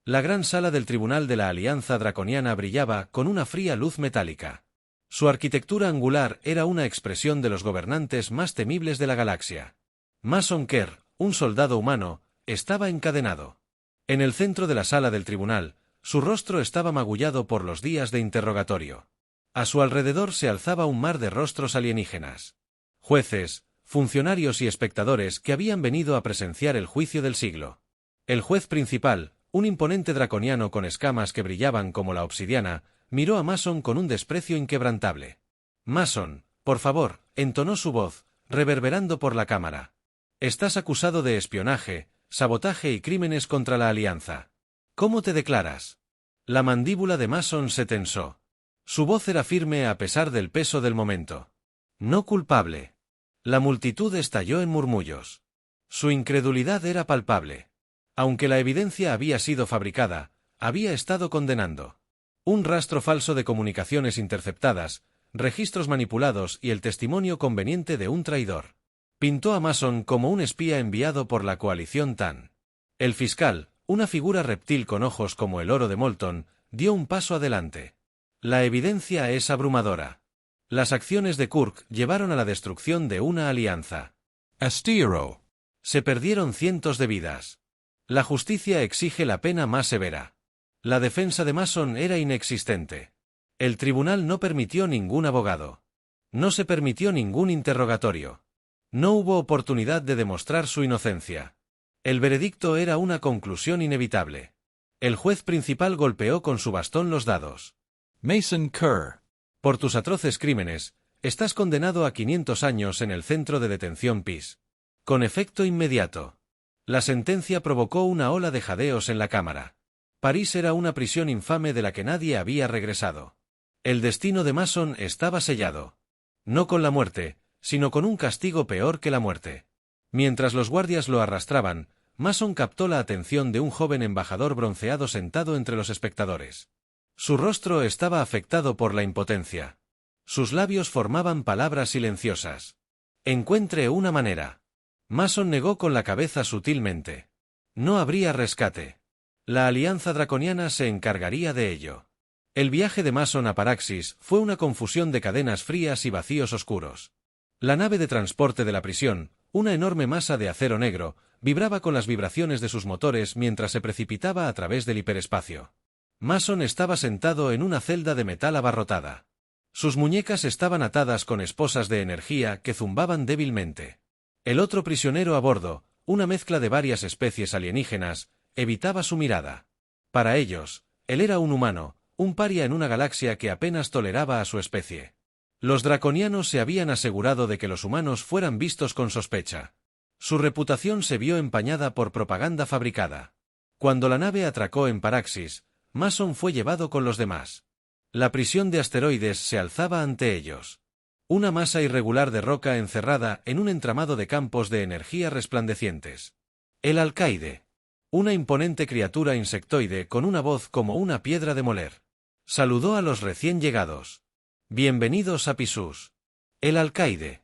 La gran sala del Tribunal de la Alianza Draconiana brillaba con una fría luz metálica. Su arquitectura angular era una expresión de los gobernantes más temibles de la galaxia. Mason Kerr, un soldado humano, estaba encadenado. En el centro de la sala del tribunal, su rostro estaba magullado por los días de interrogatorio. A su alrededor se alzaba un mar de rostros alienígenas. Jueces, funcionarios y espectadores que habían venido a presenciar el juicio del siglo. El juez principal, un imponente draconiano con escamas que brillaban como la obsidiana, miró a Mason con un desprecio inquebrantable. «Mason, por favor», entonó su voz, reverberando por la cámara. «Estás acusado de espionaje, sabotaje y crímenes contra la Alianza. ¿Cómo te declaras?» La mandíbula de Mason se tensó. Su voz era firme a pesar del peso del momento. «No culpable». La multitud estalló en murmullos. Su incredulidad era palpable. Aunque la evidencia había sido fabricada, había estado condenando. Un rastro falso de comunicaciones interceptadas, registros manipulados y el testimonio conveniente de un traidor. Pintó a Mason como un espía enviado por la coalición TAN. El fiscal, una figura reptil con ojos como el oro de Molton, dio un paso adelante. La evidencia es abrumadora. Las acciones de Kirk llevaron a la destrucción de una alianza. Astero. Se perdieron cientos de vidas. La justicia exige la pena más severa. La defensa de Mason era inexistente. El tribunal no permitió ningún abogado. No se permitió ningún interrogatorio. No hubo oportunidad de demostrar su inocencia. El veredicto era una conclusión inevitable. El juez principal golpeó con su bastón los dados. Mason Kerr. Por tus atroces crímenes, estás condenado a 500 años en el centro de detención PIS. Con efecto inmediato. La sentencia provocó una ola de jadeos en la Cámara. París era una prisión infame de la que nadie había regresado. El destino de Mason estaba sellado. No con la muerte, sino con un castigo peor que la muerte. Mientras los guardias lo arrastraban, Mason captó la atención de un joven embajador bronceado sentado entre los espectadores. Su rostro estaba afectado por la impotencia. Sus labios formaban palabras silenciosas. «Encuentre una manera». Mason negó con la cabeza sutilmente. No habría rescate. La Alianza Draconiana se encargaría de ello. El viaje de Mason a Paraxis fue una confusión de cadenas frías y vacíos oscuros. La nave de transporte de la prisión, una enorme masa de acero negro, vibraba con las vibraciones de sus motores mientras se precipitaba a través del hiperespacio. Mason estaba sentado en una celda de metal abarrotada. Sus muñecas estaban atadas con esposas de energía que zumbaban débilmente. El otro prisionero a bordo, una mezcla de varias especies alienígenas, evitaba su mirada. Para ellos, él era un humano, un paria en una galaxia que apenas toleraba a su especie. Los draconianos se habían asegurado de que los humanos fueran vistos con sospecha. Su reputación se vio empañada por propaganda fabricada. Cuando la nave atracó en Paraxis, Mason fue llevado con los demás. La prisión de asteroides se alzaba ante ellos. Una masa irregular de roca encerrada en un entramado de campos de energía resplandecientes. El alcaide. Una imponente criatura insectoide con una voz como una piedra de moler. Saludó a los recién llegados. «Bienvenidos a Pisus». El alcaide.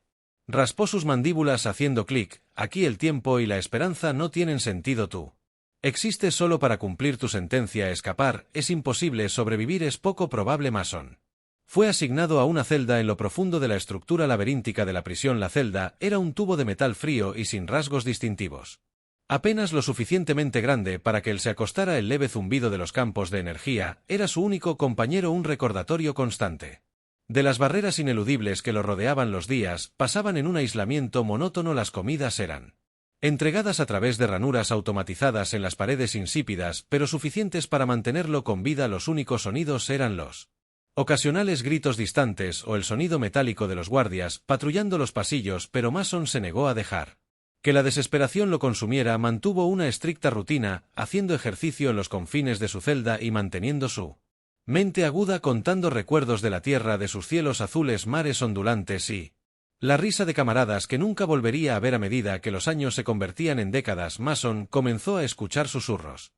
Raspó sus mandíbulas haciendo clic. «Aquí el tiempo y la esperanza no tienen sentido tú. Existes solo para cumplir tu sentencia. Escapar es imposible, sobrevivir es poco probable». Mason fue asignado a una celda en lo profundo de la estructura laberíntica de la prisión. La celda era un tubo de metal frío y sin rasgos distintivos. Apenas lo suficientemente grande para que él se acostara. El leve zumbido de los campos de energía era su único compañero, un recordatorio constante. De las barreras ineludibles que lo rodeaban, los días pasaban en un aislamiento monótono. Las comidas eran entregadas a través de ranuras automatizadas en las paredes, insípidas pero suficientes para mantenerlo con vida. Los únicos sonidos eran los ocasionales gritos distantes o el sonido metálico de los guardias patrullando los pasillos, pero Mason se negó a dejar que la desesperación lo consumiera. Mantuvo una estricta rutina, haciendo ejercicio en los confines de su celda y manteniendo su mente aguda, contando recuerdos de la Tierra, de sus cielos azules, mares ondulantes y la risa de camaradas que nunca volvería a ver. A medida que los años se convertían en décadas, Mason comenzó a escuchar susurros.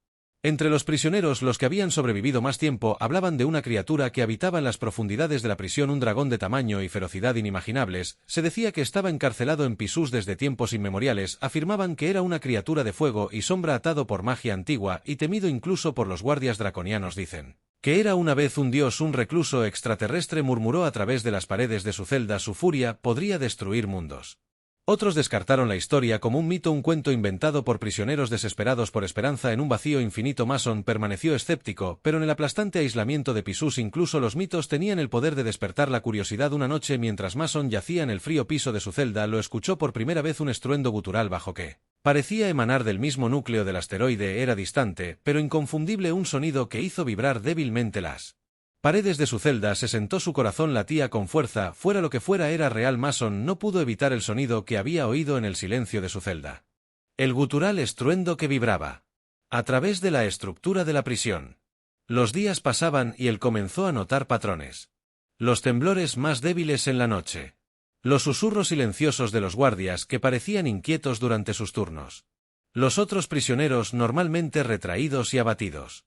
Entre los prisioneros, los que habían sobrevivido más tiempo hablaban de una criatura que habitaba en las profundidades de la prisión, un dragón de tamaño y ferocidad inimaginables. Se decía que estaba encarcelado en Pisús desde tiempos inmemoriales. Afirmaban que era una criatura de fuego y sombra atado por magia antigua y temido incluso por los guardias draconianos. Dicen que era una vez un dios, un recluso extraterrestre. Murmuró a través de las paredes de su celda. Su furia podría destruir mundos. Otros descartaron la historia como un mito, un cuento inventado por prisioneros desesperados por esperanza en un vacío infinito. Mason permaneció escéptico, pero en el aplastante aislamiento de Pisús incluso los mitos tenían el poder de despertar la curiosidad. Una noche, mientras Mason yacía en el frío piso de su celda, lo escuchó por primera vez, un estruendo gutural bajo que parecía emanar del mismo núcleo del asteroide. Era distante, pero inconfundible, un sonido que hizo vibrar débilmente las paredes de su celda. Se sentó, su corazón latía con fuerza. Fuera lo que fuera, era real. Mason no pudo evitar el sonido que había oído en el silencio de su celda. El gutural estruendo que vibraba a través de la estructura de la prisión. Los días pasaban y él comenzó a notar patrones. Los temblores más débiles en la noche. Los susurros silenciosos de los guardias que parecían inquietos durante sus turnos. Los otros prisioneros, normalmente retraídos y abatidos,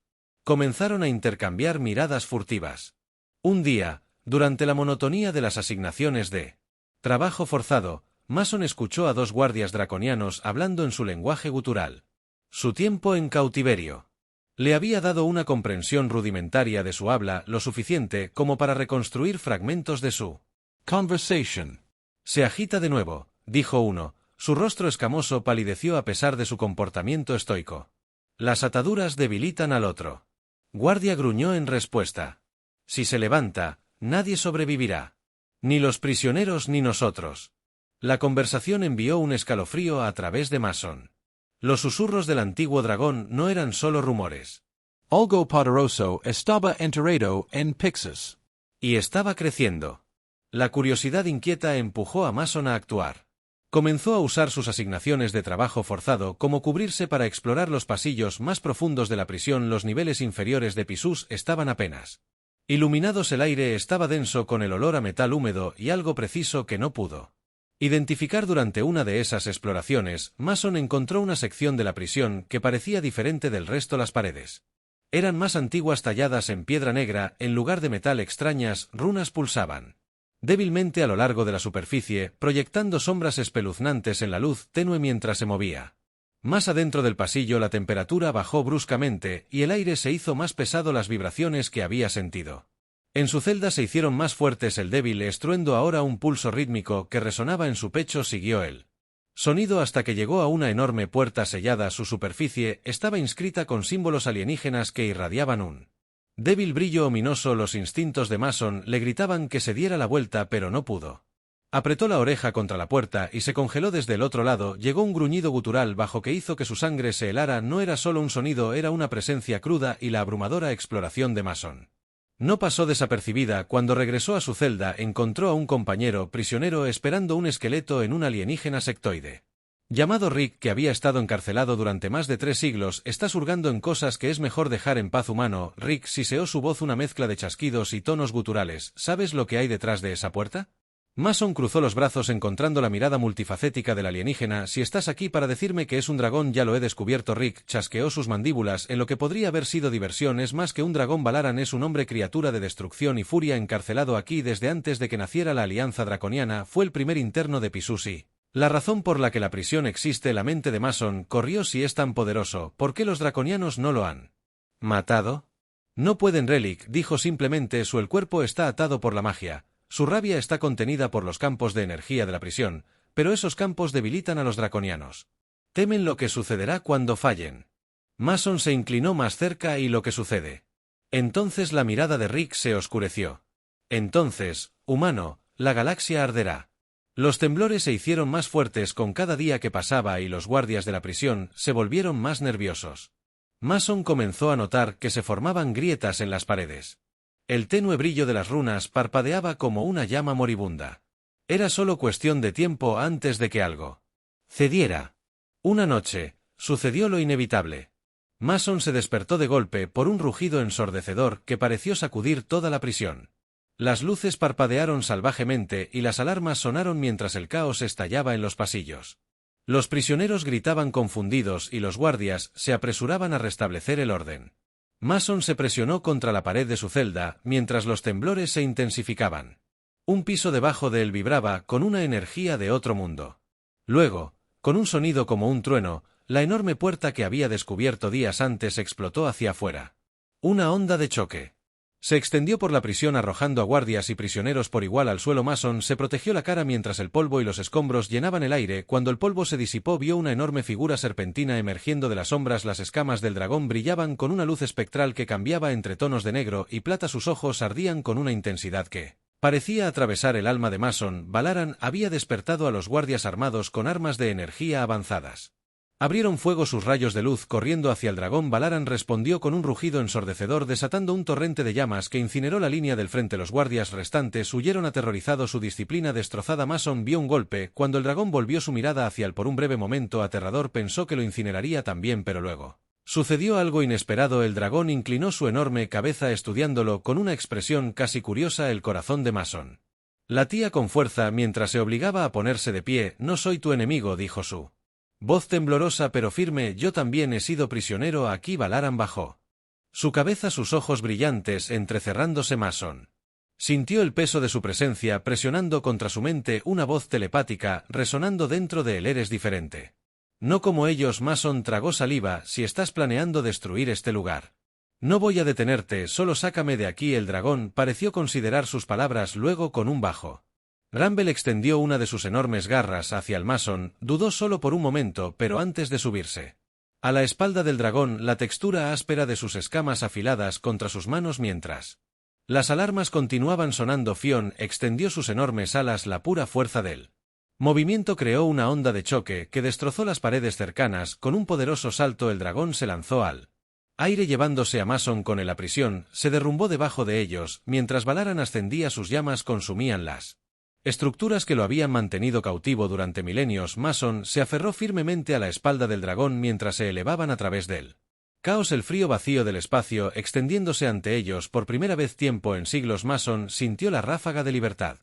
comenzaron a intercambiar miradas furtivas. Un día, durante la monotonía de las asignaciones de trabajo forzado, Mason escuchó a dos guardias draconianos hablando en su lenguaje gutural. Su tiempo en cautiverio le había dado una comprensión rudimentaria de su habla, lo suficiente como para reconstruir fragmentos de su conversation. Se agita de nuevo, dijo uno. Su rostro escamoso palideció a pesar de su comportamiento estoico. Las ataduras debilitan al otro. Guardia gruñó en respuesta. Si se levanta, nadie sobrevivirá. Ni los prisioneros ni nosotros. La conversación envió un escalofrío a través de Mason. Los susurros del antiguo dragón no eran solo rumores. Algo poderoso estaba enterrado en Pixis. Y estaba creciendo. La curiosidad inquieta empujó a Mason a actuar. Comenzó a usar sus asignaciones de trabajo forzado como cubrirse para explorar los pasillos más profundos de la prisión. Los niveles inferiores de Pisús estaban apenas iluminados. El aire estaba denso con el olor a metal húmedo y algo preciso que no pudo identificar. Durante una de esas exploraciones, Mason encontró una sección de la prisión que parecía diferente del resto. Las paredes eran más antiguas, talladas en piedra negra en lugar de metal. Extrañas runas pulsaban débilmente a lo largo de la superficie, proyectando sombras espeluznantes en la luz tenue mientras se movía. Más adentro del pasillo, la temperatura bajó bruscamente y el aire se hizo más pesado. Las vibraciones que había sentido en su celda se hicieron más fuertes. El débil estruendo, ahora un pulso rítmico que resonaba en su pecho, siguió el sonido hasta que llegó a una enorme puerta sellada. Su superficie estaba inscrita con símbolos alienígenas que irradiaban un débil brillo ominoso. Los instintos de Mason le gritaban que se diera la vuelta, pero no pudo. Apretó la oreja contra la puerta y se congeló. Desde el otro lado llegó un gruñido gutural bajo que hizo que su sangre se helara. No era solo un sonido, era una presencia cruda y la abrumadora exploración de Mason no pasó desapercibida. Cuando regresó a su celda, encontró a un compañero prisionero esperando, un esqueleto en un alienígena sectoide llamado Rick, que había estado encarcelado durante más de 3 siglos. Estás hurgando en cosas que es mejor dejar en paz. Humano. Rick siseó, su voz una mezcla de chasquidos y tonos guturales. ¿Sabes lo que hay detrás de esa puerta? Mason cruzó los brazos encontrando la mirada multifacética del alienígena. Si estás aquí para decirme que es un dragón, ya lo he descubierto. Rick chasqueó sus mandíbulas en lo que podría haber sido diversión. Es más que un dragón. Valaran es un hombre, criatura de destrucción y furia, encarcelado aquí desde antes de que naciera la Alianza Draconiana. Fue el primer interno de Pisús y la razón por la que la prisión existe. La mente de Mason corrió. Si es tan poderoso, ¿por qué los draconianos no lo han matado? No pueden. Relic dijo simplemente. El cuerpo está atado por la magia. Su rabia está contenida por los campos de energía de la prisión, pero esos campos debilitan a los draconianos. Temen lo que sucederá cuando fallen. Mason se inclinó más cerca. ¿Y lo que sucede? Entonces la mirada de Rick se oscureció. Entonces, humano, la galaxia arderá. Los temblores se hicieron más fuertes con cada día que pasaba y los guardias de la prisión se volvieron más nerviosos. Mason comenzó a notar que se formaban grietas en las paredes. El tenue brillo de las runas parpadeaba como una llama moribunda. Era solo cuestión de tiempo antes de que algo cediera. Una noche, sucedió lo inevitable. Mason se despertó de golpe por un rugido ensordecedor que pareció sacudir toda la prisión. Las luces parpadearon salvajemente y las alarmas sonaron mientras el caos estallaba en los pasillos. Los prisioneros gritaban confundidos y los guardias se apresuraban a restablecer el orden. Mason se presionó contra la pared de su celda, mientras los temblores se intensificaban. Un piso debajo de él vibraba con una energía de otro mundo. Luego, con un sonido como un trueno, la enorme puerta que había descubierto días antes explotó hacia afuera. Una onda de choque se extendió por la prisión arrojando a guardias y prisioneros por igual al suelo. Mason se protegió la cara mientras el polvo y los escombros llenaban el aire. Cuando el polvo se disipó, vio una enorme figura serpentina emergiendo de las sombras. Las escamas del dragón brillaban con una luz espectral que cambiaba entre tonos de negro y plata. Sus ojos ardían con una intensidad que parecía atravesar el alma de Mason. Valaran había despertado a los guardias armados con armas de energía avanzadas. Abrieron fuego sus rayos de luz corriendo hacia el dragón. Valaran respondió con un rugido ensordecedor desatando un torrente de llamas que incineró la línea del frente. Los guardias restantes huyeron aterrorizados, su disciplina destrozada. Mason vio un golpe cuando el dragón volvió su mirada hacia él por un breve momento aterrador. Pensó que lo incineraría también, pero luego sucedió algo inesperado. El dragón inclinó su enorme cabeza estudiándolo con una expresión casi curiosa. El corazón de Mason latía con fuerza mientras se obligaba a ponerse de pie. No soy tu enemigo, dijo su voz temblorosa pero firme. Yo también he sido prisionero aquí. Valaran bajó su cabeza, sus ojos brillantes entrecerrándose. Mason sintió el peso de su presencia presionando contra su mente. Una voz telepática resonando dentro de él. Eres diferente. No como ellos. Mason tragó saliva. Si estás planeando destruir este lugar, no voy a detenerte, solo sácame de aquí. El dragón pareció considerar sus palabras. Luego, con un bajo Rumble extendió una de sus enormes garras hacia el Mason. Dudó solo por un momento, pero antes de subirse a la espalda del dragón, la textura áspera de sus escamas afiladas contra sus manos mientras las alarmas continuaban sonando. Fion extendió sus enormes alas. La pura fuerza del movimiento creó una onda de choque que destrozó las paredes cercanas. Con un poderoso salto, el dragón se lanzó al aire llevándose a Mason con él a prisión. Se derrumbó debajo de ellos. Mientras Valaran ascendía, sus llamas consumían las estructuras que lo habían mantenido cautivo durante milenios. Mason se aferró firmemente a la espalda del dragón mientras se elevaban a través del caos. El frío vacío del espacio extendiéndose ante ellos por primera vez tiempo en siglos. Mason sintió la ráfaga de libertad.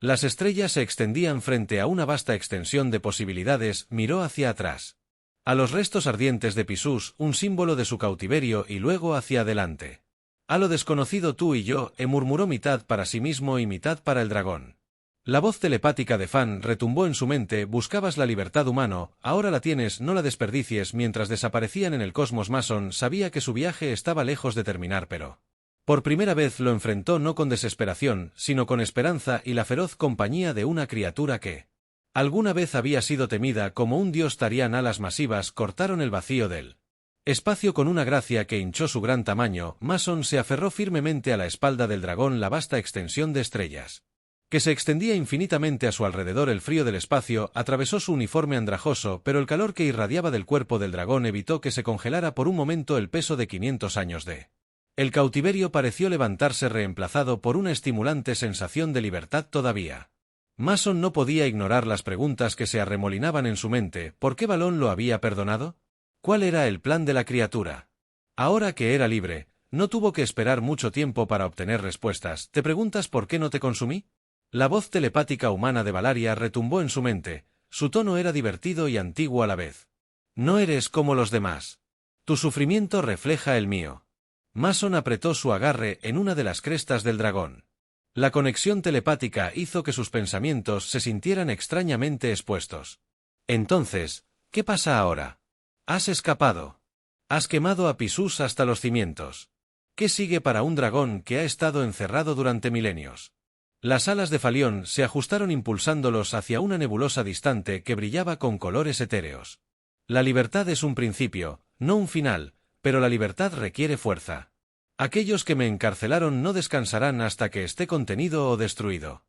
Las estrellas se extendían frente a una vasta extensión de posibilidades. Miró hacia atrás a los restos ardientes de Pisus, un símbolo de su cautiverio, y luego hacia adelante a lo desconocido. Tú y yo, murmuró mitad para sí mismo y mitad para el dragón. La voz telepática de Fan retumbó en su mente. Buscabas la libertad, humano, ahora la tienes, no la desperdicies. Mientras desaparecían en el cosmos, Mason sabía que su viaje estaba lejos de terminar, pero por primera vez lo enfrentó no con desesperación, sino con esperanza y la feroz compañía de una criatura que alguna vez había sido temida como un dios. Tarian, alas masivas cortaron el vacío del espacio con una gracia que hinchó su gran tamaño. Mason se aferró firmemente a la espalda del dragón. La vasta extensión de estrellas que se extendía infinitamente a su alrededor. El frío del espacio atravesó su uniforme andrajoso, pero el calor que irradiaba del cuerpo del dragón evitó que se congelara por un momento. El peso de 500 años de el cautiverio pareció levantarse, reemplazado por una estimulante sensación de libertad. Todavía Mason no podía ignorar las preguntas que se arremolinaban en su mente. ¿Por qué Balón lo había perdonado? ¿Cuál era el plan de la criatura? Ahora que era libre, no tuvo que esperar mucho tiempo para obtener respuestas. ¿Te preguntas por qué no te consumí? La voz telepática humana de Valaria retumbó en su mente. Su tono era divertido y antiguo a la vez. No eres como los demás. Tu sufrimiento refleja el mío. Mason apretó su agarre en una de las crestas del dragón. La conexión telepática hizo que sus pensamientos se sintieran extrañamente expuestos. Entonces, ¿qué pasa ahora? Has escapado. Has quemado a Pisus hasta los cimientos. ¿Qué sigue para un dragón que ha estado encerrado durante milenios? Las alas de Falión se ajustaron impulsándolos hacia una nebulosa distante que brillaba con colores etéreos. La libertad es un principio, no un final, pero la libertad requiere fuerza. Aquellos que me encarcelaron no descansarán hasta que esté contenido o destruido.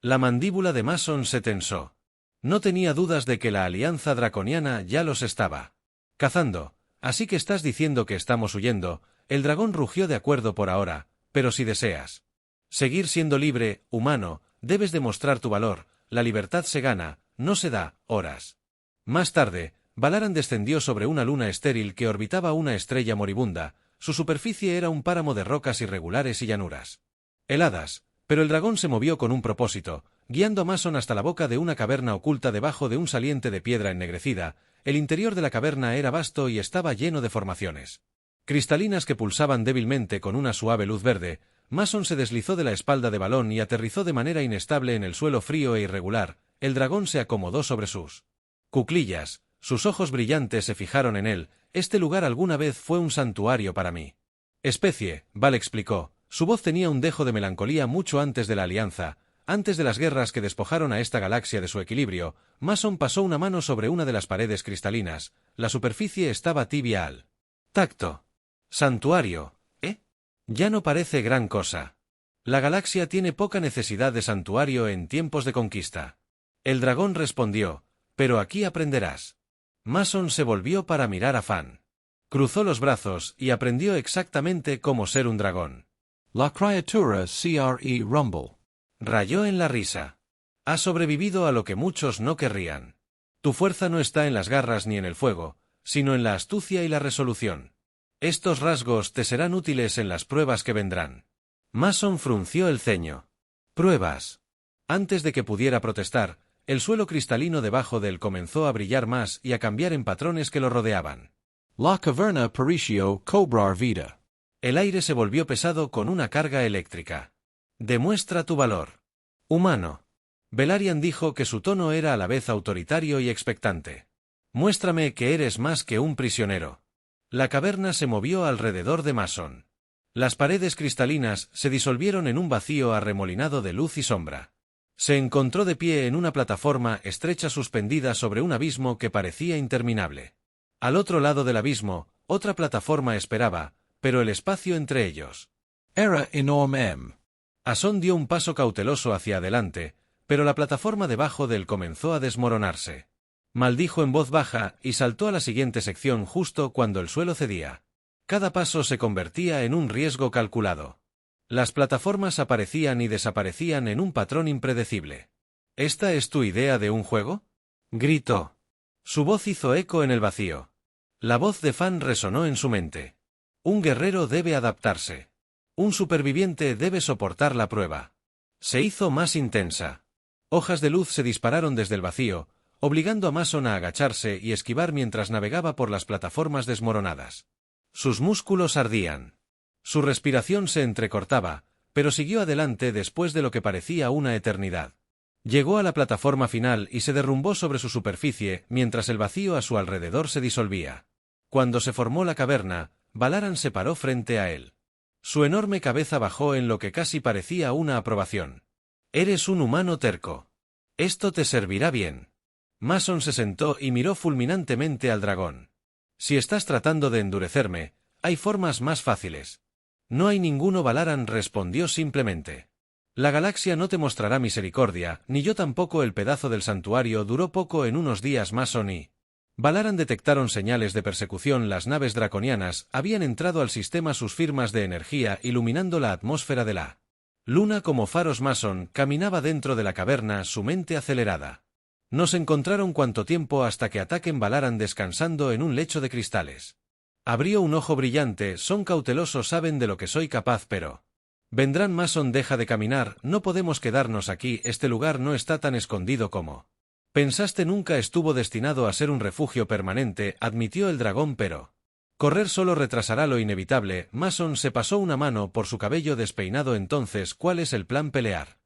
La mandíbula de Mason se tensó. No tenía dudas de que la alianza draconiana ya los estaba cazando. Así que estás diciendo que estamos huyendo. El dragón rugió. De acuerdo por ahora, pero si deseas seguir siendo libre, humano, debes demostrar tu valor. La libertad se gana, no se da. Horas más tarde, Valaran descendió sobre una luna estéril que orbitaba una estrella moribunda. Su superficie era un páramo de rocas irregulares y llanuras heladas, pero el dragón se movió con un propósito. guiando a Mason hasta la boca de una caverna oculta debajo de un saliente de piedra ennegrecida. El interior de la caverna era vasto y estaba lleno de formaciones cristalinas que pulsaban débilmente con una suave luz verde. Mason se deslizó de la espalda de Balón y aterrizó de manera inestable en el suelo frío e irregular. El dragón se acomodó sobre sus cuclillas, sus ojos brillantes se fijaron en él. Este lugar alguna vez fue un santuario para mí. Especie, Val explicó. Su voz tenía un dejo de melancolía mucho antes de la alianza. Antes de las guerras que despojaron a esta galaxia de su equilibrio, Mason pasó una mano sobre una de las paredes cristalinas. La superficie estaba tibia al tacto. Santuario, ¿eh? Ya no parece gran cosa. La galaxia tiene poca necesidad de santuario en tiempos de conquista. El dragón respondió, pero aquí aprenderás. Mason se volvió para mirar a Fan. Cruzó los brazos y aprendió exactamente cómo ser un dragón. La criatura CRE rumble. Rayó en la risa. Has sobrevivido a lo que muchos no querrían. Tu fuerza no está en las garras ni en el fuego, sino en la astucia y la resolución. Estos rasgos te serán útiles en las pruebas que vendrán. Mason frunció el ceño. Pruebas. Antes de que pudiera protestar, el suelo cristalino debajo de él comenzó a brillar más y a cambiar en patrones que lo rodeaban. La caverna pareció cobrar vida. El aire se volvió pesado con una carga eléctrica. Demuestra tu valor. Humano. Velaryon dijo que su tono era a la vez autoritario y expectante. Muéstrame que eres más que un prisionero. La caverna se movió alrededor de Mason. Las paredes cristalinas se disolvieron en un vacío arremolinado de luz y sombra. Se encontró de pie en una plataforma estrecha suspendida sobre un abismo que parecía interminable. Al otro lado del abismo, otra plataforma esperaba, pero el espacio entre ellos Era enorme. Ason dio un paso cauteloso hacia adelante, pero la plataforma debajo de él comenzó a desmoronarse. Maldijo en voz baja y saltó a la siguiente sección justo cuando el suelo cedía. Cada paso se convertía en un riesgo calculado. Las plataformas aparecían y desaparecían en un patrón impredecible. ¿Esta es tu idea de un juego?, gritó. Su voz hizo eco en el vacío. La voz de Fan resonó en su mente. Un guerrero debe adaptarse. Un superviviente debe soportar la prueba. Se hizo más intensa. Hojas de luz se dispararon desde el vacío, obligando a Mason a agacharse y esquivar mientras navegaba por las plataformas desmoronadas. Sus músculos ardían. Su respiración se entrecortaba, pero siguió adelante después de lo que parecía una eternidad. Llegó a la plataforma final y se derrumbó sobre su superficie mientras el vacío a su alrededor se disolvía. Cuando se formó la caverna, Valaran se paró frente a él. Su enorme cabeza bajó en lo que casi parecía una aprobación. Eres un humano terco. Esto te servirá bien. Mason se sentó y miró fulminantemente al dragón. Si estás tratando de endurecerme, hay formas más fáciles. No hay ninguno, Valaran respondió simplemente. La galaxia no te mostrará misericordia, ni yo tampoco. El pedazo del santuario duró poco. En unos días Mason y Valaran detectaron señales de persecución. Las naves draconianas habían entrado al sistema, sus firmas de energía iluminando la atmósfera de la luna como faros. Mason caminaba dentro de la caverna, su mente acelerada. No se encontraron cuánto tiempo hasta que ataquen. Valaran descansando en un lecho de cristales. Abrió un ojo brillante. Son cautelosos, saben de lo que soy capaz, pero vendrán. Mason, deja de caminar, no podemos quedarnos aquí. Este lugar no está tan escondido como pensaste. Nunca estuvo destinado a ser un refugio permanente, admitió el dragón, pero correr solo retrasará lo inevitable. Mason se pasó una mano por su cabello despeinado. Entonces, ¿cuál es el plan? Pelear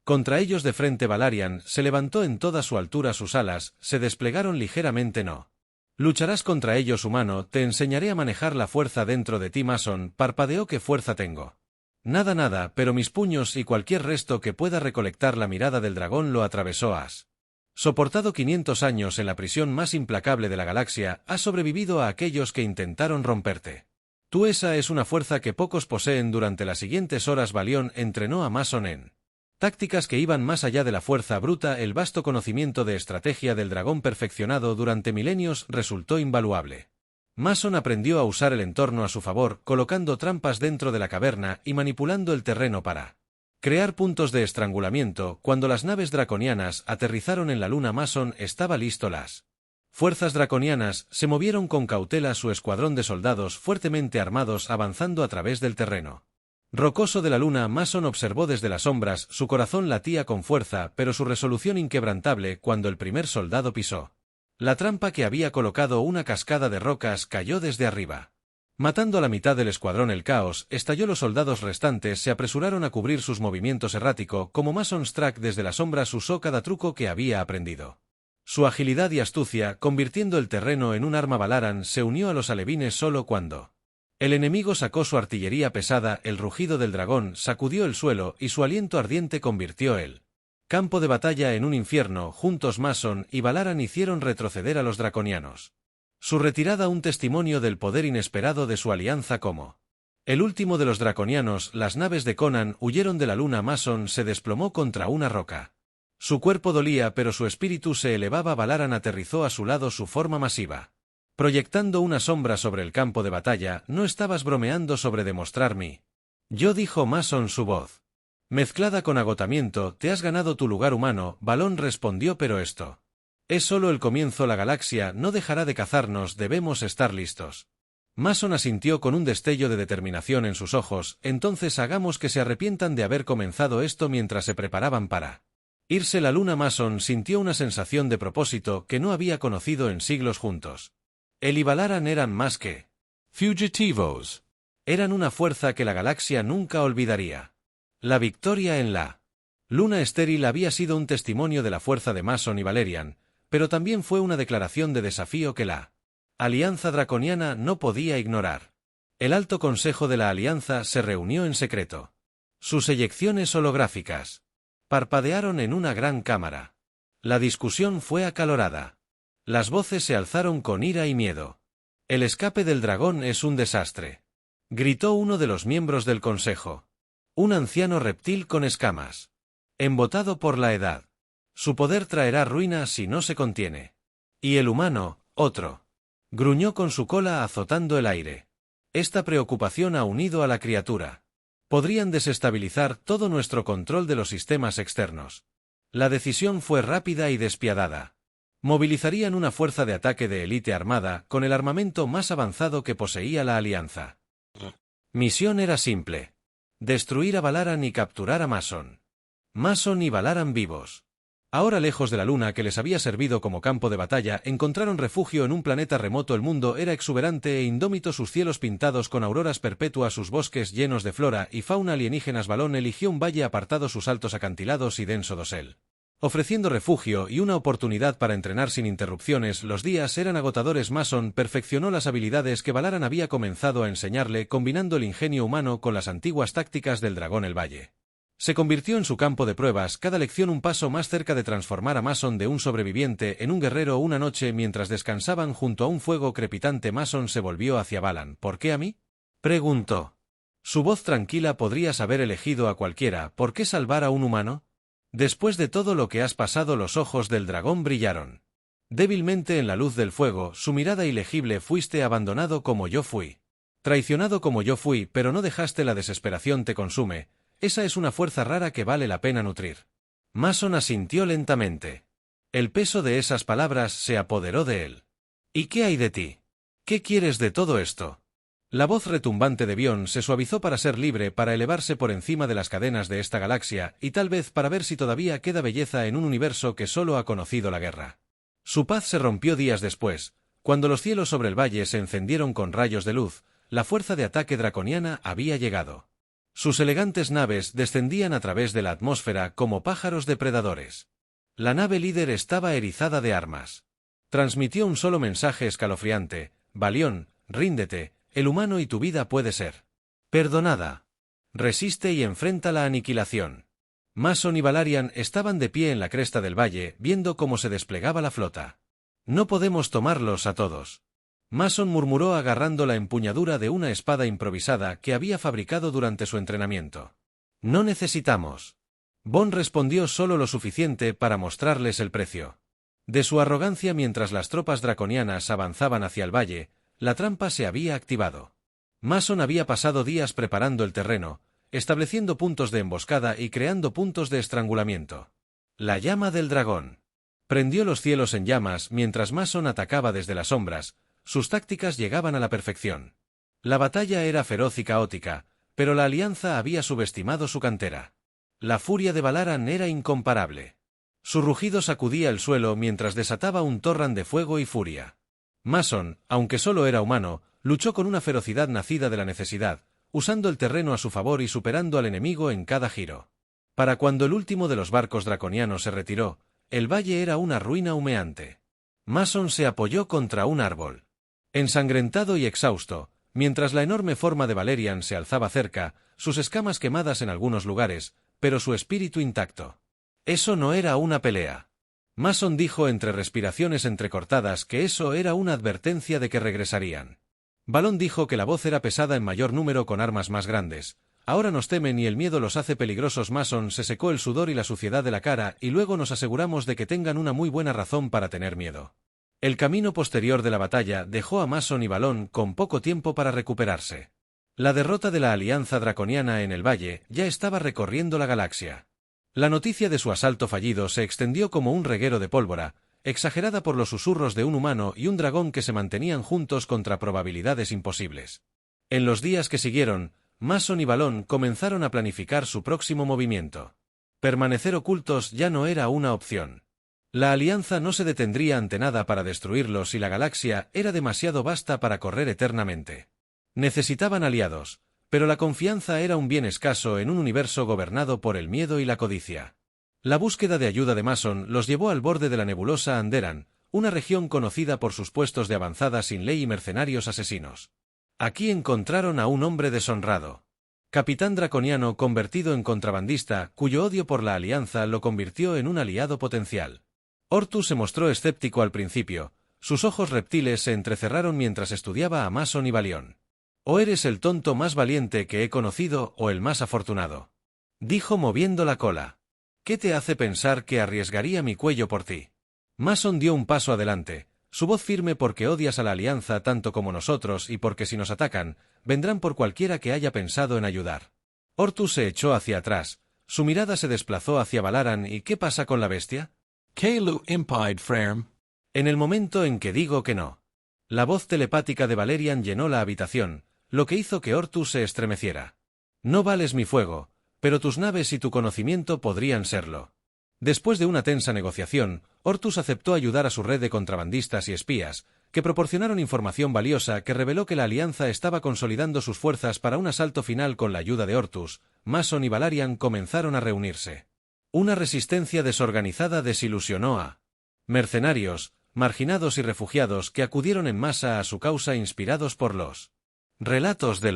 contra ellos de frente. Velaryon se levantó en toda su altura, sus alas se desplegaron ligeramente. No lucharás contra ellos, humano, te enseñaré a manejar la fuerza dentro de ti. Mason parpadeó. ¿Qué fuerza tengo? Nada, pero mis puños y cualquier resto que pueda recolectar. La mirada del dragón lo atravesó. Has soportado 500 años en la prisión más implacable de la galaxia, has sobrevivido a aquellos que intentaron romperte. Esa es una fuerza que pocos poseen. Durante las siguientes horas Balón entrenó a Mason en tácticas que iban más allá de la fuerza bruta. El vasto conocimiento de estrategia del dragón perfeccionado durante milenios resultó invaluable. Mason aprendió a usar el entorno a su favor, colocando trampas dentro de la caverna y manipulando el terreno para crear puntos de estrangulamiento. Cuando las naves draconianas aterrizaron en la luna, Mason estaba listo. Las fuerzas draconianas se movieron con cautela, su escuadrón de soldados fuertemente armados avanzando a través del terreno. Rocoso de la luna, Mason observó desde las sombras, su corazón latía con fuerza, pero su resolución inquebrantable cuando el primer soldado pisó la trampa que había colocado. Una cascada de rocas cayó desde arriba. Matando a la mitad del escuadrón. El caos estalló. Los soldados restantes se apresuraron a cubrir sus movimientos erráticos, como Mason Strack desde las sombras usó cada truco que había aprendido. Su agilidad y astucia, convirtiendo el terreno en un arma. Valaran se unió a los alevines solo cuando el enemigo sacó su artillería pesada. El rugido del dragón sacudió el suelo y su aliento ardiente convirtió el campo de batalla en un infierno. Juntos Mason y Valaran hicieron retroceder a los draconianos. Su retirada, un testimonio del poder inesperado de su alianza. Como el último de los draconianos, las naves de Conan huyeron de la luna. Mason se desplomó contra una roca. Su cuerpo dolía, pero su espíritu se elevaba. Valaran aterrizó a su lado, su forma masiva proyectando una sombra sobre el campo de batalla. No estabas bromeando sobre demostrar mi yo, dijo Mason, su voz mezclada con agotamiento. Te has ganado tu lugar humano. Balón respondió, pero esto es solo el comienzo. La galaxia no dejará de cazarnos. Debemos estar listos. Mason asintió con un destello de determinación en sus ojos. Entonces hagamos que se arrepientan de haber comenzado esto mientras se preparaban para irse la luna. Mason sintió una sensación de propósito que no había conocido en siglos. Juntos él y Valaran eran más que fugitivos. Eran una fuerza que la galaxia nunca olvidaría. La victoria en la luna estéril había sido un testimonio de la fuerza de Mason y Valerian, pero también fue una declaración de desafío que la Alianza Draconiana no podía ignorar. El Alto Consejo de la Alianza se reunió en secreto. Sus eyecciones holográficas parpadearon en una gran cámara. La discusión fue acalorada. Las voces se alzaron con ira y miedo. El escape del dragón es un desastre, gritó uno de los miembros del consejo. Un anciano reptil con escamas, embotado por la edad. Su poder traerá ruina si no se contiene. Y el humano, otro, gruñó con su cola azotando el aire. Esta preocupación ha unido a la criatura. Podrían desestabilizar todo nuestro control de los sistemas externos. La decisión fue rápida y despiadada. Movilizarían una fuerza de ataque de élite armada con el armamento más avanzado que poseía la Alianza. Misión era simple: destruir a Valaran y capturar a Mason. Mason y Valaran vivos. Ahora lejos de la luna que les había servido como campo de batalla, encontraron refugio en un planeta remoto. El mundo era exuberante e indómito, sus cielos pintados con auroras perpetuas, sus bosques llenos de flora y fauna alienígenas. Balón eligió un valle apartado, sus altos acantilados y denso dosel, ofreciendo refugio y una oportunidad para entrenar sin interrupciones. Los días eran agotadores. Mason perfeccionó las habilidades que Valaran había comenzado a enseñarle, combinando el ingenio humano con las antiguas tácticas del dragón. El valle se convirtió en su campo de pruebas, cada lección un paso más cerca de transformar a Mason de un sobreviviente en un guerrero. Una noche, mientras descansaban junto a un fuego crepitante, Mason se volvió hacia Valaran. ¿Por qué a mí?, preguntó. Su voz tranquila. Podrías haber elegido a cualquiera. ¿Por qué salvar a un humano? Después de todo lo que has pasado. Los ojos del dragón brillaron débilmente en la luz del fuego, su mirada ilegible. Fuiste abandonado como yo fui, traicionado como yo fui, pero no dejaste. La desesperación te consume. Esa es una fuerza rara que vale la pena nutrir. Mason asintió lentamente. El peso de esas palabras se apoderó de él. ¿Y qué hay de ti? ¿Qué quieres de todo esto? La voz retumbante de Bion se suavizó para ser libre, para elevarse por encima de las cadenas de esta galaxia, y tal vez para ver si todavía queda belleza en un universo que solo ha conocido la guerra. Su paz se rompió días después, cuando los cielos sobre el valle se encendieron con rayos de luz. La fuerza de ataque draconiana había llegado. Sus elegantes naves descendían a través de la atmósfera como pájaros depredadores. La nave líder estaba erizada de armas. Transmitió un solo mensaje escalofriante: Valión, ríndete. El humano y tu vida puede ser perdonada. Resiste y enfrenta la aniquilación. Mason y Valerian estaban de pie en la cresta del valle, viendo cómo se desplegaba la flota. No podemos tomarlos a todos. Mason murmuró agarrando la empuñadura de una espada improvisada que había fabricado durante su entrenamiento. No necesitamos. Bond respondió solo lo suficiente para mostrarles el precio de su arrogancia. Mientras las tropas draconianas avanzaban hacia el valle, la trampa se había activado. Mason había pasado días preparando el terreno, estableciendo puntos de emboscada y creando puntos de estrangulamiento. La llama del dragón prendió los cielos en llamas mientras Mason atacaba desde las sombras. Sus tácticas llegaban a la perfección. La batalla era feroz y caótica, Pero la Alianza había subestimado su cantera. La furia de Valaran era incomparable. Su rugido sacudía el suelo mientras desataba un torrán de fuego y furia. Mason, aunque solo era humano, luchó con una ferocidad nacida de la necesidad, usando el terreno a su favor y superando al enemigo en cada giro. Para cuando el último de los barcos draconianos se retiró, el valle era una ruina humeante. Mason se apoyó contra un árbol. Ensangrentado y exhausto, mientras la enorme forma de Valerian se alzaba cerca, sus escamas quemadas en algunos lugares, pero su espíritu intacto. Eso no era una pelea. Mason dijo entre respiraciones entrecortadas que eso era una advertencia de que regresarían. Balón dijo que la voz era pesada en mayor número con armas más grandes. Ahora nos temen y el miedo los hace peligrosos. Mason se secó el sudor y la suciedad de la cara y luego nos aseguramos de que tengan una muy buena razón para tener miedo. El camino posterior de la batalla dejó a Mason y Balón con poco tiempo para recuperarse. La derrota de la Alianza Draconiana en el valle ya estaba recorriendo la galaxia. La noticia de su asalto fallido se extendió como un reguero de pólvora, exagerada por los susurros de un humano y un dragón que se mantenían juntos contra probabilidades imposibles. En los días que siguieron, Mason y Balón comenzaron a planificar su próximo movimiento. Permanecer ocultos ya no era una opción. La Alianza no se detendría ante nada para destruirlos y la galaxia era demasiado vasta para correr eternamente. Necesitaban aliados, pero la confianza era un bien escaso en un universo gobernado por el miedo y la codicia. La búsqueda de ayuda de Mason los llevó al borde de la nebulosa Anderan, una región conocida por sus puestos de avanzada sin ley y mercenarios asesinos. Aquí encontraron a un hombre deshonrado. Capitán draconiano convertido en contrabandista, cuyo odio por la Alianza lo convirtió en un aliado potencial. Ortus se mostró escéptico al principio, sus ojos reptiles se entrecerraron mientras estudiaba a Mason y Balión. «O eres el tonto más valiente que he conocido o el más afortunado», dijo moviendo la cola. «¿Qué te hace pensar que arriesgaría mi cuello por ti?» Mason dio un paso adelante, su voz firme porque odias a la Alianza tanto como nosotros y porque si nos atacan, vendrán por cualquiera que haya pensado en ayudar. Ortus se echó hacia atrás, su mirada se desplazó hacia Valaran y ¿qué pasa con la bestia? Kelu impide frem. En el momento en que digo que no. La voz telepática de Valerian llenó la habitación, lo que hizo que Ortus se estremeciera. No vales mi fuego, pero tus naves y tu conocimiento podrían serlo. Después de una tensa negociación, Ortus aceptó ayudar a su red de contrabandistas y espías, que proporcionaron información valiosa que reveló que la Alianza estaba consolidando sus fuerzas para un asalto final con la ayuda de Ortus. Mason y Valerian comenzaron a reunirse. Una resistencia desorganizada desilusionó a mercenarios, marginados y refugiados que acudieron en masa a su causa inspirados por los relatos de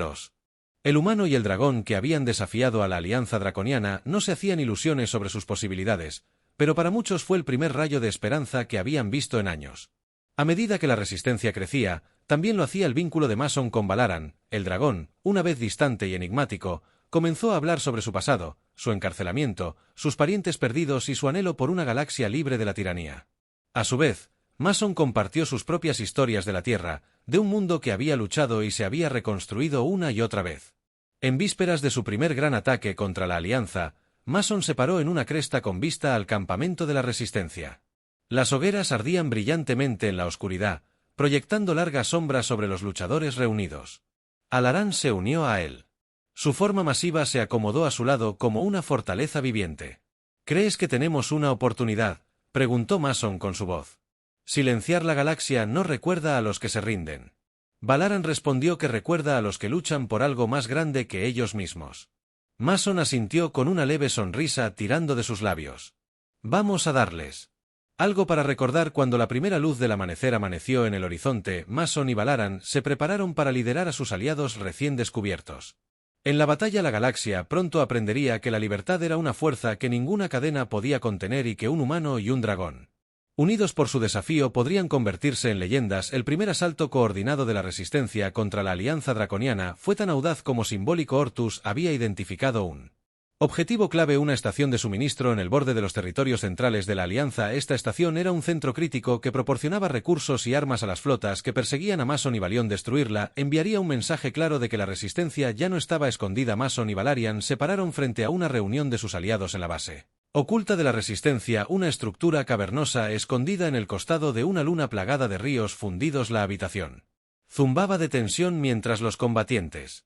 el humano y el dragón que habían desafiado a la Alianza Draconiana no se hacían ilusiones sobre sus posibilidades, pero para muchos fue el primer rayo de esperanza que habían visto en años. A medida que la resistencia crecía, también lo hacía el vínculo de Mason con Valaran. El dragón, una vez distante y enigmático, comenzó a hablar sobre su pasado, su encarcelamiento, sus parientes perdidos y su anhelo por una galaxia libre de la tiranía. A su vez, Mason compartió sus propias historias de la Tierra, de un mundo que había luchado y se había reconstruido una y otra vez. En vísperas de su primer gran ataque contra la Alianza, Mason se paró en una cresta con vista al campamento de la Resistencia. Las hogueras ardían brillantemente en la oscuridad, proyectando largas sombras sobre los luchadores reunidos. Alarán se unió a él. Su forma masiva se acomodó a su lado como una fortaleza viviente. «¿Crees que tenemos una oportunidad?», preguntó Mason con su voz. «Silenciar la galaxia no recuerda a los que se rinden». Valaran respondió que recuerda a los que luchan por algo más grande que ellos mismos. Mason asintió con una leve sonrisa tirando de sus labios. «Vamos a darles algo para recordar». Cuando la primera luz del amanecer amaneció en el horizonte, Mason y Valaran se prepararon para liderar a sus aliados recién descubiertos. En la batalla la galaxia pronto aprendería que la libertad era una fuerza que ninguna cadena podía contener y que un humano y un dragón, unidos por su desafío, podrían convertirse en leyendas. El primer asalto coordinado de la Resistencia contra la Alianza Draconiana fue tan audaz como simbólico. Ortus había identificado un objetivo clave: una estación de suministro en el borde de los territorios centrales de la Alianza. Esta estación era un centro crítico que proporcionaba recursos y armas a las flotas que perseguían a Mason y Balión. Destruirla enviaría un mensaje claro de que la Resistencia ya no estaba escondida. Mason y Valerian se pararon frente a una reunión de sus aliados en la base oculta de la Resistencia, una estructura cavernosa escondida en el costado de una luna plagada de ríos fundidos. La habitación zumbaba de tensión mientras los combatientes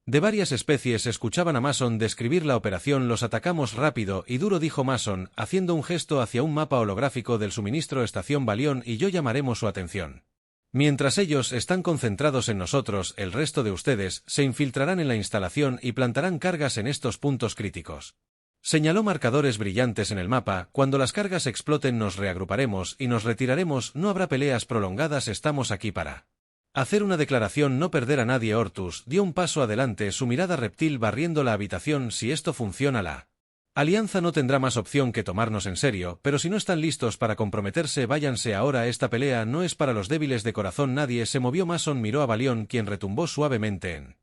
De varias especies escuchaban a Mason describir la operación. Los atacamos rápido y duro, dijo Mason, haciendo un gesto hacia un mapa holográfico del suministro Estación Balión, y yo llamaremos su atención. Mientras ellos están concentrados en nosotros, el resto de ustedes se infiltrarán en la instalación y plantarán cargas en estos puntos críticos. Señaló marcadores brillantes en el mapa. Cuando las cargas exploten nos reagruparemos y nos retiraremos. No habrá peleas prolongadas, estamos aquí para hacer una declaración, no perder a nadie. Ortus dio un paso adelante, su mirada reptil barriendo la habitación. Si esto funciona, la Alianza no tendrá más opción que tomarnos en serio, pero si no están listos para comprometerse, váyanse ahora. Esta pelea no es para los débiles de corazón. Nadie se movió. Mason miró a Balión, quien retumbó suavemente en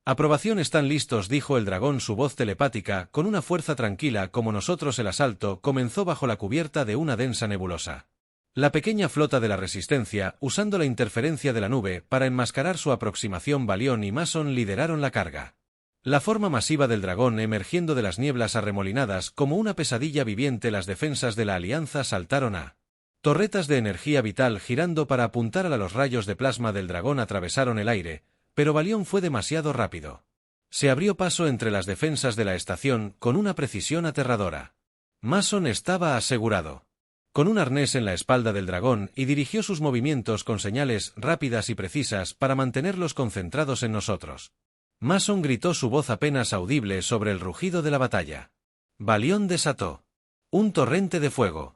aprobación. Están listos, dijo el dragón, su voz telepática, con una fuerza tranquila como nosotros. El asalto comenzó bajo la cubierta de una densa nebulosa. La pequeña flota de la Resistencia, usando la interferencia de la nube para enmascarar su aproximación, Balión y Mason lideraron la carga. La forma masiva del dragón emergiendo de las nieblas arremolinadas como una pesadilla viviente. Las defensas de la Alianza saltaron a torretas de energía vital girando para apuntar a los rayos de plasma del dragón. Atravesaron el aire, pero Balión fue demasiado rápido. Se abrió paso entre las defensas de la estación con una precisión aterradora. Mason estaba asegurado con un arnés en la espalda del dragón y dirigió sus movimientos con señales rápidas y precisas para mantenerlos concentrados en nosotros. Mason gritó, su voz apenas audible sobre el rugido de la batalla. Balión desató un torrente de fuego.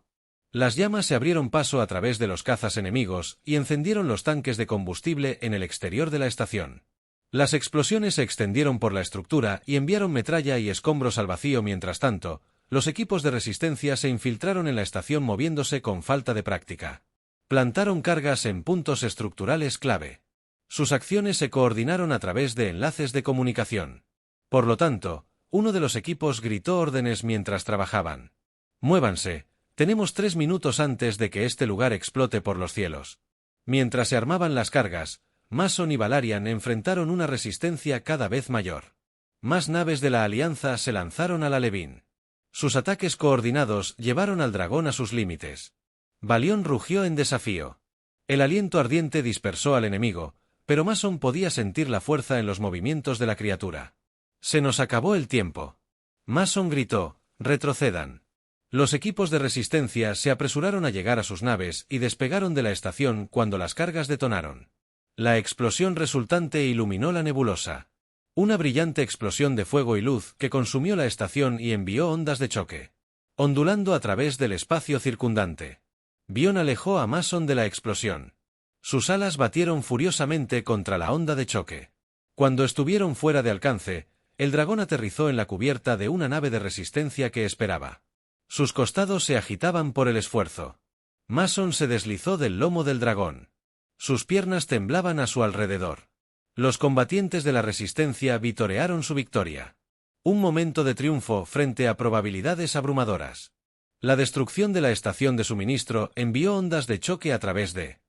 Las llamas se abrieron paso a través de los cazas enemigos y encendieron los tanques de combustible en el exterior de la estación. Las explosiones se extendieron por la estructura y enviaron metralla y escombros al vacío. Mientras tanto, los equipos de resistencia se infiltraron en la estación moviéndose con falta de práctica. Plantaron cargas en puntos estructurales clave. Sus acciones se coordinaron a través de enlaces de comunicación. Por lo tanto, uno de los equipos gritó órdenes mientras trabajaban. Muévanse, tenemos 3 minutos antes de que este lugar explote por los cielos. Mientras se armaban las cargas, Mason y Valarian enfrentaron una resistencia cada vez mayor. Más naves de la Alianza se lanzaron a la Levin. Sus ataques coordinados llevaron al dragón a sus límites. Balión rugió en desafío. El aliento ardiente dispersó al enemigo, pero Mason podía sentir la fuerza en los movimientos de la criatura. Se nos acabó el tiempo. Mason gritó, retrocedan. Los equipos de resistencia se apresuraron a llegar a sus naves y despegaron de la estación cuando las cargas detonaron. La explosión resultante iluminó la nebulosa. Una brillante explosión de fuego y luz que consumió la estación y envió ondas de choque, ondulando a través del espacio circundante. Bion alejó a Mason de la explosión. Sus alas batieron furiosamente contra la onda de choque. Cuando estuvieron fuera de alcance, el dragón aterrizó en la cubierta de una nave de resistencia que esperaba. Sus costados se agitaban por el esfuerzo. Mason se deslizó del lomo del dragón. Sus piernas temblaban a su alrededor. Los combatientes de la resistencia vitorearon su victoria. Un momento de triunfo frente a probabilidades abrumadoras. La destrucción de la estación de suministro envió ondas de choque a través de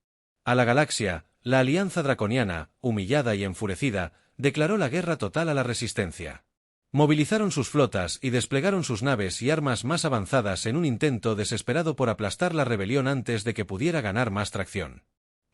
a la galaxia. La Alianza Draconiana, humillada y enfurecida, declaró la guerra total a la resistencia. Movilizaron sus flotas y desplegaron sus naves y armas más avanzadas en un intento desesperado por aplastar la rebelión antes de que pudiera ganar más tracción.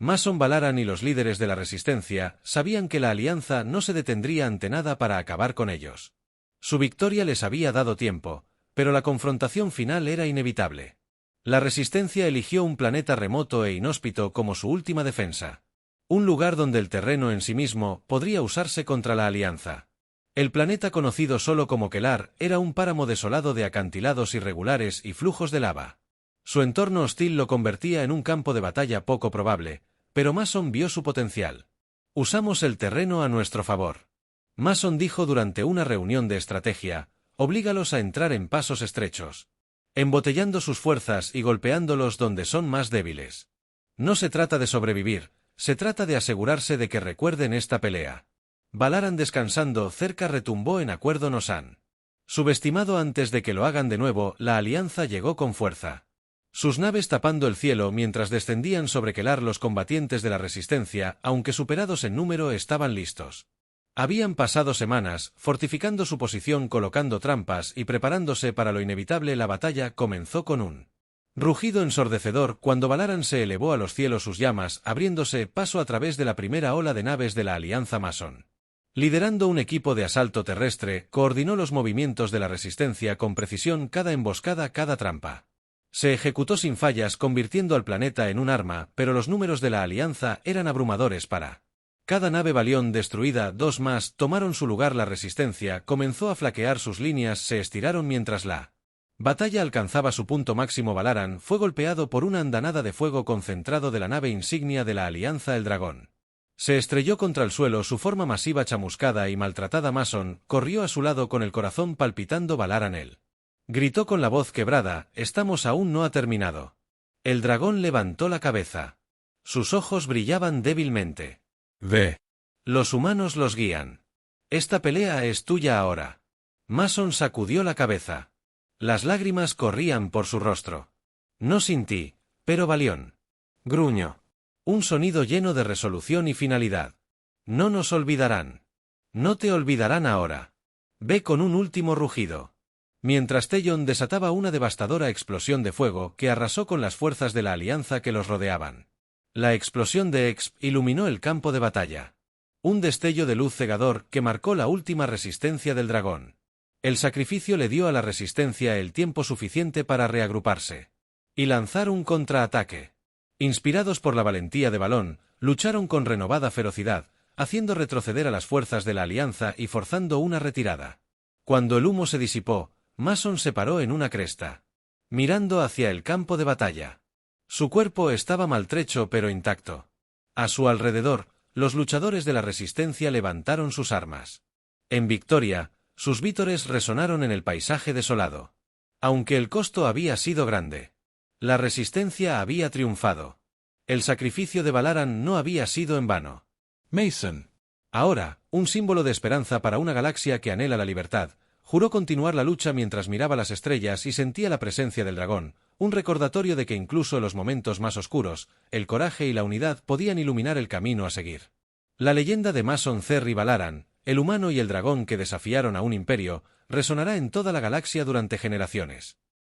Mason, Valarian y los líderes de la resistencia sabían que la Alianza no se detendría ante nada para acabar con ellos. Su victoria les había dado tiempo, pero la confrontación final era inevitable. La resistencia eligió un planeta remoto e inhóspito como su última defensa. Un lugar donde el terreno en sí mismo podría usarse contra la Alianza. El planeta conocido solo como Kelar era un páramo desolado de acantilados irregulares y flujos de lava. Su entorno hostil lo convertía en un campo de batalla poco probable, pero Mason vio su potencial. Usamos el terreno a nuestro favor. Mason dijo durante una reunión de estrategia, oblígalos a entrar en pasos estrechos, embotellando sus fuerzas y golpeándolos donde son más débiles. No se trata de sobrevivir, se trata de asegurarse de que recuerden esta pelea. Valarian descansando cerca retumbó en acuerdo. Nos han subestimado antes de que lo hagan de nuevo. La Alianza llegó con fuerza. Sus naves tapando el cielo mientras descendían sobre Kelar. Los combatientes de la resistencia, aunque superados en número, estaban listos. Habían pasado semanas fortificando su posición, colocando trampas y preparándose para lo inevitable. La batalla comenzó con un rugido ensordecedor cuando Valarian se elevó a los cielos, sus llamas abriéndose paso a través de la primera ola de naves de la Alianza Mason. Liderando un equipo de asalto terrestre, coordinó los movimientos de la resistencia con precisión, cada emboscada, cada trampa. Se ejecutó sin fallas, convirtiendo al planeta en un arma, pero los números de la Alianza eran abrumadores para cada nave Balión destruida. 2 más tomaron su lugar. La resistencia comenzó a flaquear, sus líneas se estiraron mientras la batalla alcanzaba su punto máximo. Valaran fue golpeado por una andanada de fuego concentrado de la nave insignia de la Alianza, el Dragón. Se estrelló contra el suelo, su forma masiva, chamuscada y maltratada. Mason corrió a su lado con el corazón palpitando. Valaran él gritó con la voz quebrada: «Estamos, aún no ha terminado». El dragón levantó la cabeza. Sus ojos brillaban débilmente. Ve. Los humanos los guían. Esta pelea es tuya ahora. Mason sacudió la cabeza. Las lágrimas corrían por su rostro. No sin ti, pero Balión. Gruñó. Un sonido lleno de resolución y finalidad. No nos olvidarán. No te olvidarán ahora. Ve con un último rugido. Mientras Theon desataba una devastadora explosión de fuego que arrasó con las fuerzas de la Alianza que los rodeaban. La explosión de Exp iluminó el campo de batalla. Un destello de luz cegador que marcó la última resistencia del dragón. El sacrificio le dio a la resistencia el tiempo suficiente para reagruparse y lanzar un contraataque. Inspirados por la valentía de Balón, lucharon con renovada ferocidad, haciendo retroceder a las fuerzas de la Alianza y forzando una retirada. Cuando el humo se disipó, Mason se paró en una cresta, mirando hacia el campo de batalla. Su cuerpo estaba maltrecho pero intacto. A su alrededor, los luchadores de la resistencia levantaron sus armas. En victoria, sus vítores resonaron en el paisaje desolado. Aunque el costo había sido grande, la resistencia había triunfado. El sacrificio de Valaran no había sido en vano. Mason. Ahora, un símbolo de esperanza para una galaxia que anhela la libertad, juró continuar la lucha mientras miraba las estrellas y sentía la presencia del dragón, un recordatorio de que incluso en los momentos más oscuros, el coraje y la unidad podían iluminar el camino a seguir. La leyenda de Mason Cerri Valaran, el humano y el dragón que desafiaron a un imperio, resonará en toda la galaxia durante generaciones.